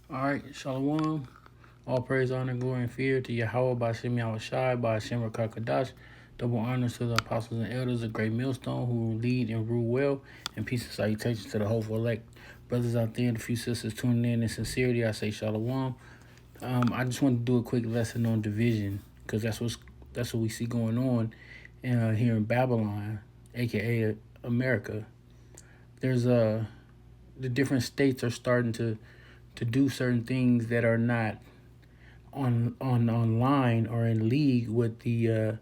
All right, Shalom. All praise, honor, glory, and fear to Yahweh by Shem Shai by Hashem Rakakadash. Double honors to the apostles and elders, a great millstone who lead and rule well. And peace and salutations to the hopeful elect. Brothers out there and a few sisters tuning in sincerity, I say Shalom. I just want to do a quick lesson on division because that's what we see going on here in Babylon, aka America. There's the different states are starting to do certain things that are not on online or in league with the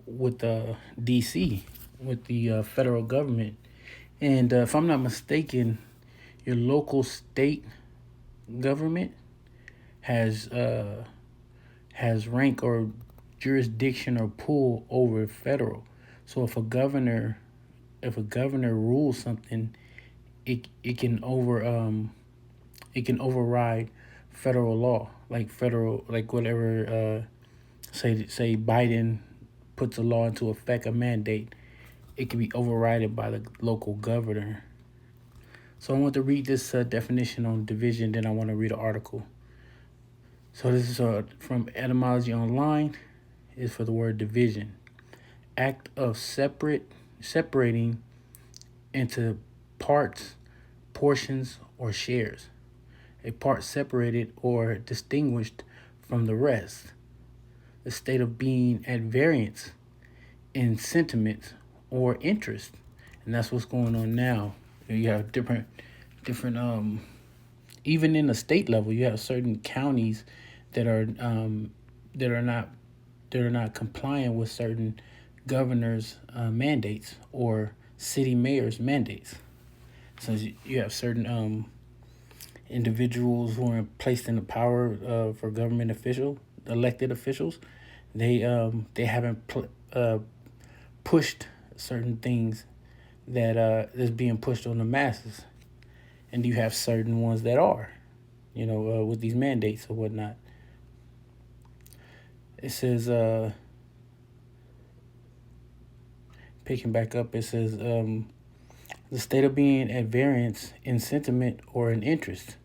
with the DC, with the federal government. And if I'm not mistaken, your local state government has rank or jurisdiction or pull over federal. So if a governor rules something, it can override federal law, like whatever. Say Biden puts a law into effect, a mandate, it can be overridden by the local governor. So I want to read this definition on division, then I want to read an article. So this is from Etymology Online. Is for the word division, act of separating into parts, portions, or shares. A part separated or distinguished from the rest. The state of being at variance in sentiments or interest. And that's what's going on now. You have different even in the state level, you have certain counties that are that are not compliant with certain governors' mandates or city mayors' mandates. So you have certain individuals who are placed in the power for government elected officials. They haven't pushed certain things that is being pushed on the masses, and you have certain ones that are, with these mandates or whatnot. It says, picking back up, it says the state of being at variance in sentiment or in interest.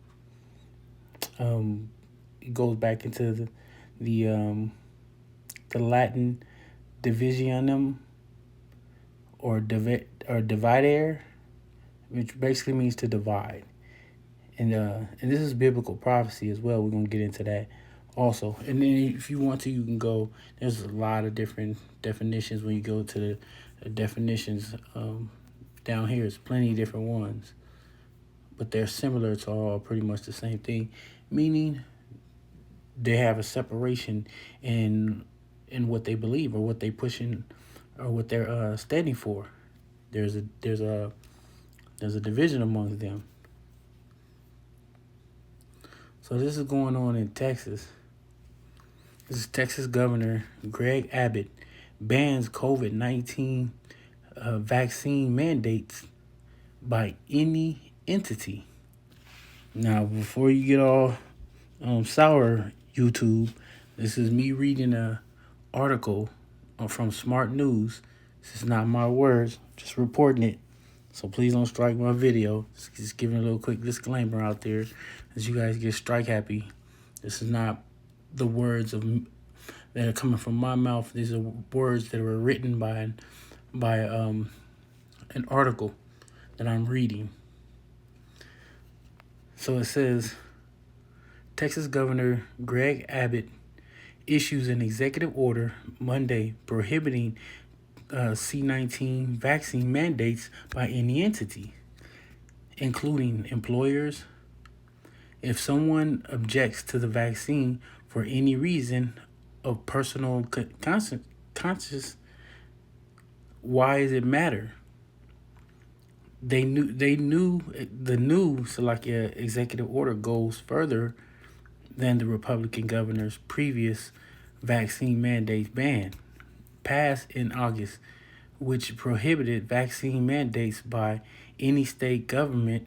It goes back into the Latin divisionum or dividere, which basically means to divide. And this is biblical prophecy as well. We're gonna get into that also. And then if you want to, you can go. There's a lot of different definitions when you go to the definitions. Down here, it's plenty of different ones, but they're similar to all pretty much the same thing, meaning they have a separation in what they believe or what they pushing or what they're standing for. There's a division among them. So this is going on in Texas. This is Texas Governor Greg Abbott bans COVID-19 vaccine mandates by any entity. Now, before you get all sour, YouTube, this is me reading a article from Smart News. This is not my words, just reporting it. So please don't strike my video. Just giving a little quick disclaimer out there as you guys get strike happy. This is not the words that are coming from my mouth. These are words that were written by an article that I'm reading. So it says, Texas Governor Greg Abbott issues an executive order Monday prohibiting C-19 vaccine mandates by any entity, including employers. If someone objects to the vaccine for any reason of personal conscience, why does it matter? They knew the new Salakia executive order goes further than the Republican governor's previous vaccine mandates ban, passed in August, which prohibited vaccine mandates by any state government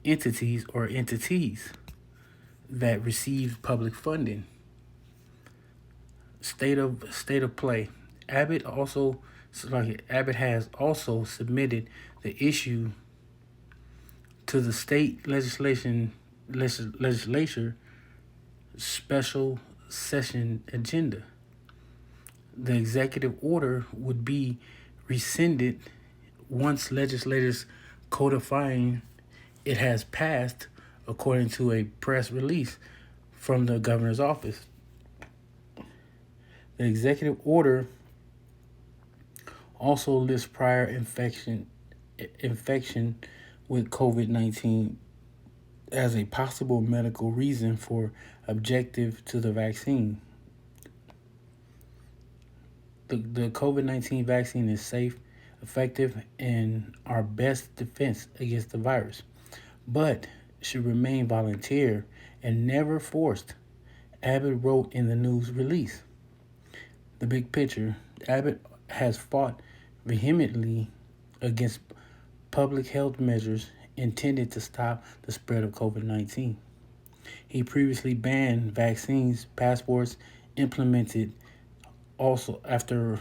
entities or entities that receive public funding. State of play. Abbott has also submitted the issue to the state legislation legislature special session agenda. The executive order would be rescinded once legislators codifying it has passed, according to a press release from the governor's office. The executive order also lists prior infection with COVID-19 as a possible medical reason for objective to the vaccine. The COVID-19 vaccine is safe, effective, and our best defense against the virus, but should remain volunteer and never forced, Abbott wrote in the news release. The big picture: Abbott has fought vehemently against public health measures intended to stop the spread of COVID-19. He previously banned vaccines passports implemented also after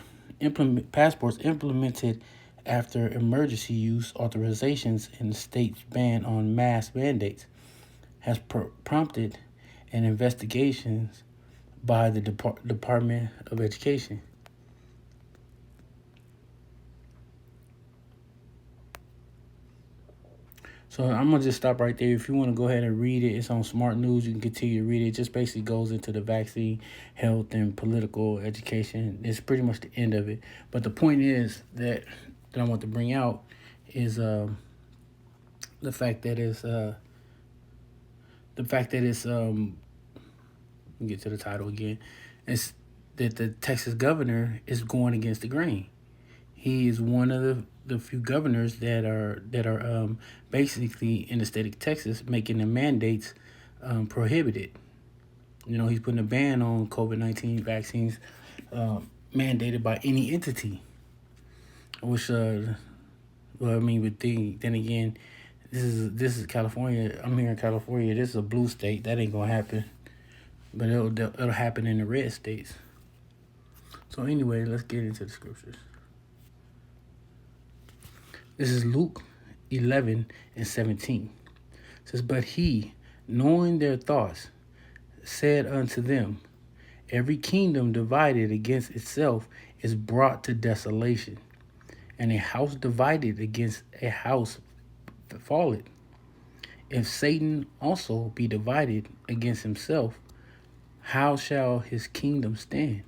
passports implemented after emergency use authorizations and the state's ban on mask mandates has prompted an investigation by the Department of Education. So I'm gonna just stop right there. If you want to go ahead and read it, it's on Smart News. You can continue to read it. It just basically goes into the vaccine, health, and political education. It's pretty much the end of it. But the point is that I want to bring out is the fact that it's let me get to the title again. It's that the Texas governor is going against the grain. He is one of the few governors that are basically in the state of Texas making the mandates prohibited. He's putting a ban on COVID-19 vaccines mandated by any entity. Which but then again, this is California. I'm here in California. This is a blue state. That ain't gonna happen. But it'll happen in the red states. So anyway, let's get into the scriptures. This is Luke 11:17. It says, "But he, knowing their thoughts, said unto them, Every kingdom divided against itself is brought to desolation, and a house divided against a house falleth. If Satan also be divided against himself, how shall his kingdom stand?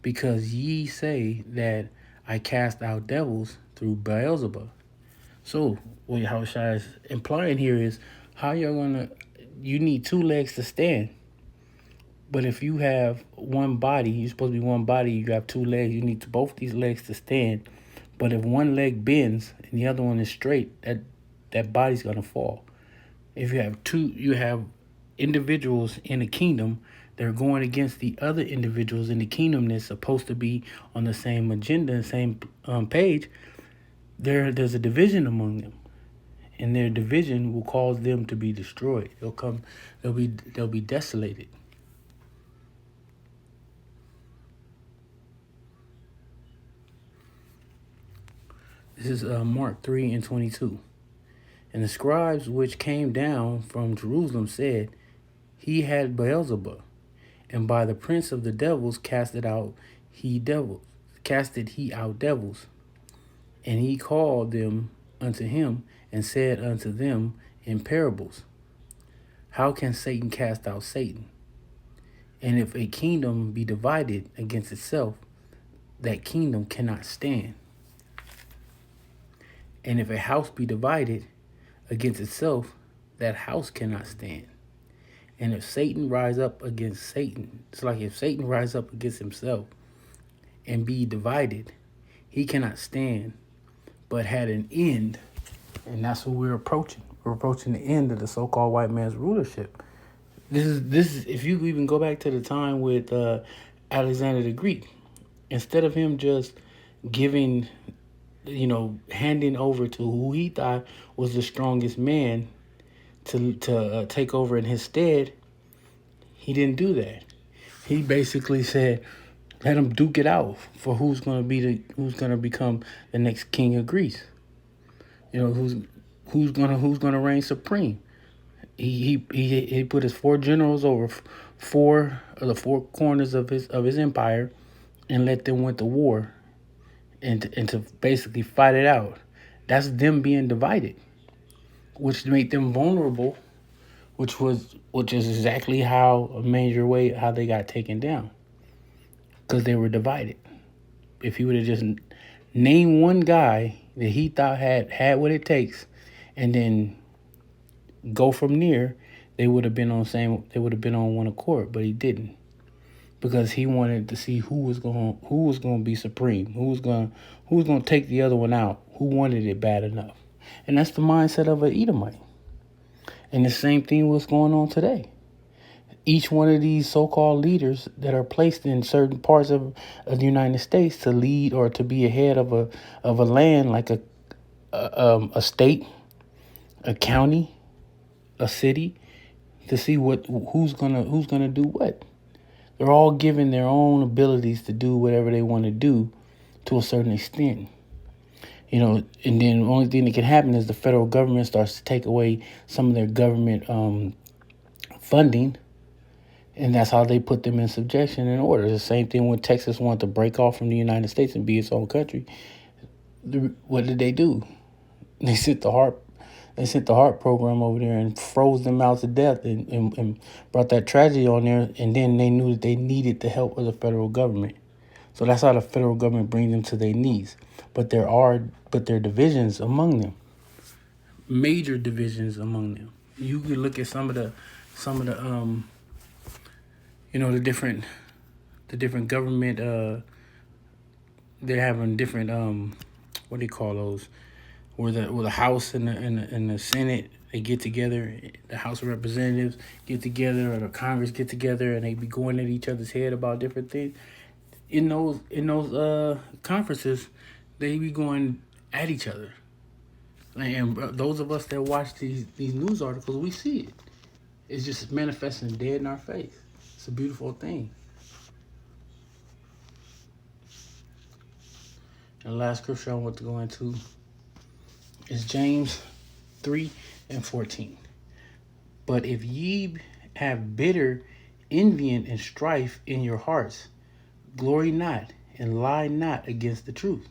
Because ye say that I cast out devils through Beelzebub." So what Yahushua is implying here is how you need two legs to stand. But if you have one body, you're supposed to be one body, you have two legs, you need both these legs to stand. But if one leg bends and the other one is straight, that body's gonna fall. If you have individuals in the kingdom that are going against the other individuals in the kingdom that's supposed to be on the same agenda and same page, there's a division among them, and their division will cause them to be destroyed. They'll be desolated. This is Mark 3:22. "And the scribes which came down from Jerusalem said, He had Beelzebub, and by the prince of the devils casted he out devils. And he called them unto him, and said unto them in parables, How can Satan cast out Satan? And if a kingdom be divided against itself, that kingdom cannot stand. And if a house be divided against itself, that house cannot stand. And if Satan rise up against Satan," it's like if Satan rise up against himself and be divided, he cannot stand, but had an end. And that's what we're approaching. We're approaching the end of the so-called white man's rulership. This is if you even go back to the time with Alexander the Greek, instead of him just giving, handing over to who he thought was the strongest man to take over in his stead, he didn't do that. He basically said, let him duke it out for who's going to become the next king of Greece. Who's going to reign supreme. He put his four generals over four of the four corners of his empire, and let them went to war, and to basically fight it out. That's them being divided, which made them vulnerable, which is exactly how a major way how they got taken down, because they were divided. If he would have just named one guy that he thought had what it takes, and then go from there, they would have been on one accord, but he didn't, because he wanted to see who was going to be supreme, who was going to take the other one out, who wanted it bad enough. And that's the mindset of an Edomite. And the same thing was going on today. Each one of these so-called leaders that are placed in certain parts of the United States to lead or to be ahead of a land, like a state, a county, a city, to see who's gonna do what. They're all given their own abilities to do whatever they want to do to a certain extent. And then the only thing that can happen is the federal government starts to take away some of their government funding, and that's how they put them in subjection and order. The same thing when Texas wanted to break off from the United States and be its own country. What did they do? They sent the HARP program over there and froze them out to death, and brought that tragedy on there. And then they knew that they needed the help of the federal government. So that's how the federal government brings them to their knees. But there are divisions among them, major divisions among them. You can look at some of the the different government. They're having different what do you call those? Where the House and the Senate, they get together, the House of Representatives get together, or the Congress get together, and they be going at each other's head about different things. In those conferences, they be going at each other. And those of us that watch these news articles, we see it. It's just manifesting dead in our face. It's a beautiful thing. And the last scripture I want to go into is James 3:14. But if ye have bitter envying and strife in your hearts, glory not and lie not against the truth.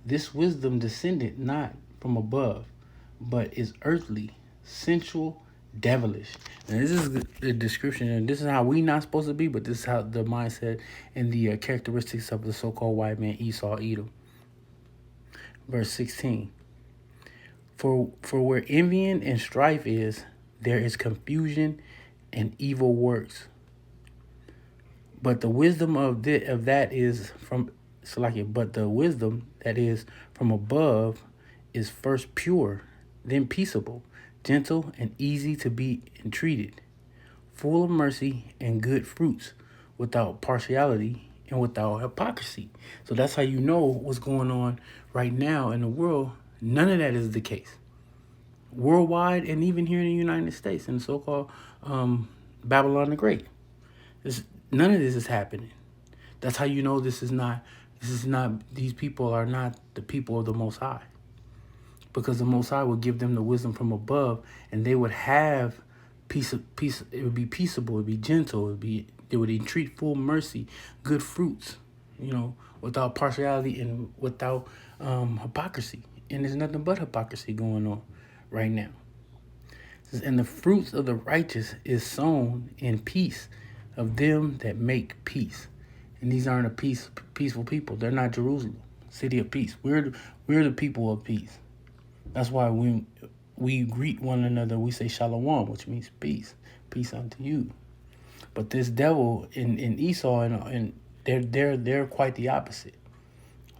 This wisdom descended not from above, but is earthly, sensual, devilish. And this is the description, and this is how we not supposed to be, but this is how the mindset and the characteristics of the so-called white man Esau, Edom. Verse 16. For where envying and strife is, there is confusion and evil works. But the wisdom of that is from but the wisdom that is from above is first pure, then peaceable, gentle, and easy to be entreated, full of mercy and good fruits, without partiality and without hypocrisy. So that's how you know what's going on right now in the world. None of that is the case. Worldwide, and even here in the United States, in the so-called Babylon the Great. None of this is happening. That's how you know these people are not the people of the Most High. Because the Most High would give them the wisdom from above, and they would have peace. It would be peaceable, it would be gentle, they would entreat full mercy, good fruits, without partiality and without hypocrisy. And there's nothing but hypocrisy going on right now. And the fruits of the righteous is sown in peace of them that make peace. And these aren't peaceful people. They're not Jerusalem, city of peace. We're the people of peace. That's why we greet one another. We say shalom, which means peace unto you. But this devil in Esau and they're quite the opposite.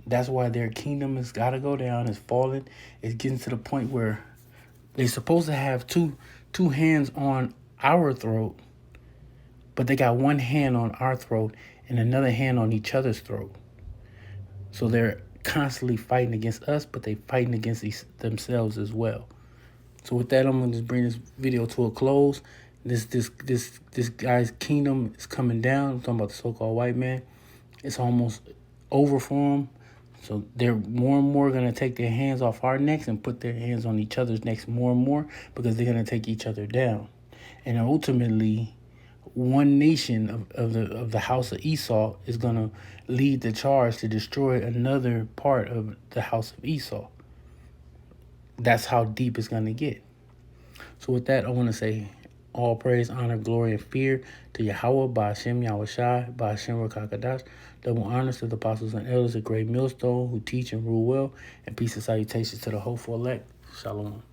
That's why their kingdom has got to go down. It's falling. It's getting to the point where they're supposed to have two hands on our throat, but they got one hand on our throat and another hand on each other's throat. So they're constantly fighting against us, but they fighting against themselves as well. So with that, I'm gonna just bring this video to a close. This guy's kingdom is coming down. I'm talking about the so-called white man. It's almost over for him. So they're more and more going to take their hands off our necks and put their hands on each other's necks more and more, because they're going to take each other down. And ultimately, one nation of the house of Esau is going to lead the charge to destroy another part of the house of Esau. That's how deep it's going to get. So with that, I want to say all praise, honor, glory, and fear to Yahweh, Ba'ashem Yahushai, Ba'ashem Rakakadash. Double honors to the apostles and elders of Great Millstone who teach and rule well. And peace and salutations to the hopeful elect. Shalom.